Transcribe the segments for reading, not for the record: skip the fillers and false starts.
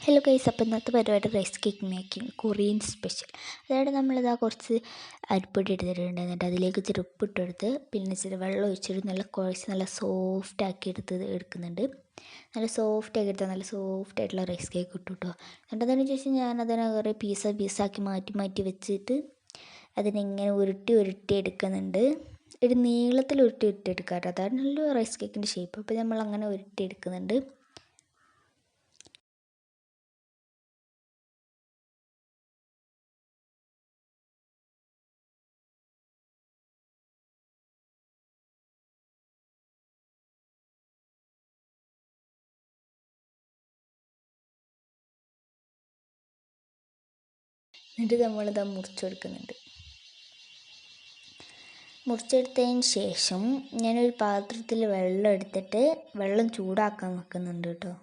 Hello guys, അപ്പോൾ ഇന്നത്തെ പരിപാടി rice cake making Korean special. അതായത് നമ്മളിതാ കുറച്ച് അരിപ്പൊടി എടുത്തിട്ടുണ്ട്. എന്നിട്ട് അതിലേക്ക് ഇച്ചിരി ഉപ്പിട്ടെടുത്ത് പിന്നെ ഇച്ചിരി വെള്ളം ഒഴിച്ചിട്ട് നല്ല കുഴച്ച് നല്ല സോഫ്റ്റ് ആക്കി എടുക്കുന്നുണ്ട്. നല്ല സോഫ്റ്റ് ആക്കി എടുത്താൽ നല്ല സോഫ്റ്റ് ആയിട്ടുള്ള റൈസ് കേക്ക് കിട്ടും കേട്ടോ. എന്നിട്ട് അതിന് ശേഷം ഞാൻ അതിനെ കുറേ പീസാക്കി മാറ്റി വെച്ചിട്ട് അതിനെങ്ങനെ ഉരുട്ടി എടുക്കുന്നുണ്ട്. ഒരു നീളത്തിൽ ഉരുട്ടി എടുക്കുക കേട്ടോ. അതാണ് നല്ല റൈസ് കേക്കിൻ്റെ ഷേപ്പ്. അപ്പോൾ നമ്മൾ അങ്ങനെ ഉരുട്ടി എടുക്കുന്നുണ്ട്. എന്നിട്ട് നമ്മളിത് മുറിച്ചെടുക്കുന്നുണ്ട്. മുറിച്ചെടുത്തതിന് ശേഷം ഞാനൊരു പാത്രത്തിൽ വെള്ളം എടുത്തിട്ട് വെള്ളം ചൂടാക്കാൻ വെക്കുന്നുണ്ട് കേട്ടോ.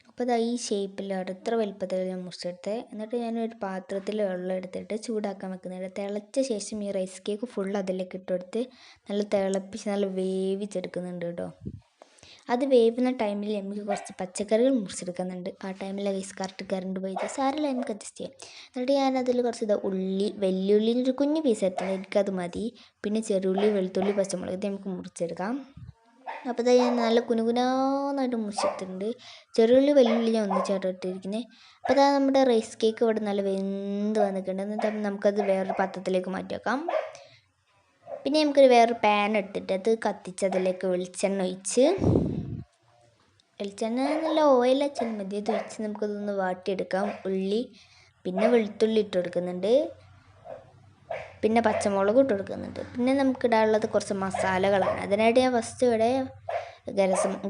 അപ്പോൾ ഇതാ ഈ ഷേപ്പിലാണ് ഇത്ര വലുപ്പത്തിൽ ഞാൻ മുറിച്ചെടുത്തത്. എന്നിട്ട് ഞാനൊരു പാത്രത്തിൽ വെള്ളം എടുത്തിട്ട് ചൂടാക്കാൻ വെക്കുന്നുണ്ട്. തിളച്ച ശേഷം ഈ റൈസ് കേക്ക് ഫുൾ അതിലേക്ക് ഇട്ടുകൊടുത്ത് നല്ല തിളപ്പിച്ച് നല്ല വേവിച്ചെടുക്കുന്നുണ്ട് കേട്ടോ. അത് വേവുന്ന ടൈമിൽ നമുക്ക് കുറച്ച് പച്ചക്കറികൾ മുറിച്ചെടുക്കുന്നുണ്ട്. ആ ടൈമിൽ റൈസ് കറണ്ട് പോയിട്ട് സാരമില്ല, നമുക്ക് അഡ്ജസ്റ്റ് ചെയ്യാം. എന്നിട്ട് ഞാനതിൽ കുറച്ച് വെല്ലുള്ളിൻ്റെ ഒരു കുഞ്ഞ് പീസ് എടുത്തിട്ടുണ്ട്, എനിക്കത് മതി. പിന്നെ ചെറുള്ളി, വെളുത്തുള്ളി, പച്ചമുളക് ഇത് നമുക്ക് മുറിച്ചെടുക്കാം. അപ്പോൾ ഇത് ഞാൻ നല്ല കുനുകുനാന്നായിട്ട് മുറിച്ചിട്ടുണ്ട്. ചെറുള്ളി വെല്ലുള്ളി ഞാൻ ഒന്നിച്ചായിട്ട് ഇട്ടിരിക്കുന്നത്. അപ്പോൾ അതാ നമ്മുടെ റൈസ് കേക്ക് ഇവിടെ നല്ല വെന്ത് വന്നിട്ടുണ്ട്. എന്നിട്ട് നമുക്കത് വേറൊരു പാത്രത്തിലേക്ക് മാറ്റി വെക്കാം. പിന്നെ നമുക്കൊരു വേറൊരു പാൻ എടുത്തിട്ട് അത് കത്തിച്ച് അതിലേക്ക് വെളിച്ചെണ്ണ നല്ല ഓയിൽ വെച്ചാൽ മതി. അത് ഒഴിച്ച് നമുക്കതൊന്ന് വാട്ടിയെടുക്കാം. ഉള്ളി പിന്നെ വെളുത്തുള്ളി ഇട്ട് കൊടുക്കുന്നുണ്ട്, പിന്നെ പച്ചമുളക് ഇട്ട് കൊടുക്കുന്നുണ്ട്. പിന്നെ നമുക്കിടാനുള്ളത് കുറച്ച് മസാലകളാണ്. അതിനായിട്ട് ഞാൻ ഫസ്റ്റ് ഇവിടെ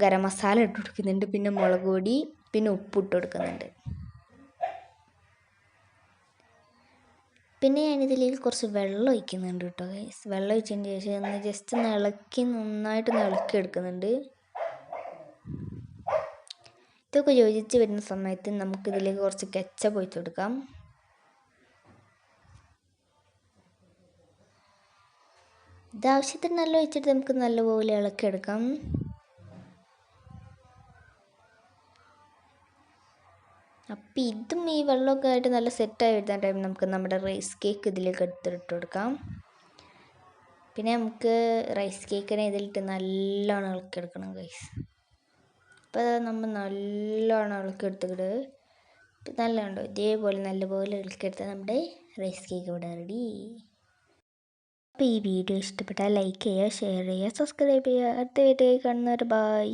ഗരം മസാല ഇട്ട് കൊടുക്കുന്നുണ്ട്, പിന്നെ മുളക് പൊടി, പിന്നെ ഉപ്പിട്ട് കൊടുക്കുന്നുണ്ട്. പിന്നെ ഞാനിതിലേക്ക് കുറച്ച് വെള്ളം ഒഴിക്കുന്നുണ്ട് കേട്ടോ ഗൈസ്. വെള്ളം ഒഴിച്ചതിന് ശേഷം നന്നായിട്ട് ഇളക്കി എടുക്കുന്നുണ്ട്. ഇതൊക്കെ യോജിച്ച് വരുന്ന സമയത്ത് നമുക്കിതിലേക്ക് കുറച്ച് കെച്ചപ്പ് ഒഴിച്ച് കൊടുക്കാം. ഇതാവശ്യത്തിന് നല്ല ഒഴിച്ചിട്ട് നമുക്ക് നല്ലപോലെ ഇളക്കിയെടുക്കാം. അപ്പം ഇതും ഈ വെള്ളമൊക്കെ ആയിട്ട് നല്ല സെറ്റായി വരുന്ന ടൈം നമുക്ക് നമ്മുടെ റൈസ് കേക്ക് ഇതിലേക്ക് എടുത്തിട്ട് കൊടുക്കാം. പിന്നെ നമുക്ക് റൈസ് കേക്കിനെ ഇതിലിട്ട് നല്ലോണം ഇളക്കിയെടുക്കണം ഗൈസ്. അപ്പോൾ നമ്മൾ നല്ലോണം ഇളക്കിയെടുത്തിട്ട് നല്ലോണം ഇതേപോലെ നല്ലപോലെ ഇളക്കിയെടുത്താൽ നമ്മുടെ റൈസ് കേക്ക് ഇവിടെ റെഡി. അപ്പോൾ ഈ വീഡിയോ ഇഷ്ടപ്പെട്ടാൽ ലൈക്ക് ചെയ്യുക, ഷെയർ ചെയ്യുക, സബ്സ്ക്രൈബ് ചെയ്യുക. അടുത്ത വീഡിയോ കാണുന്നവരെ ബൈ.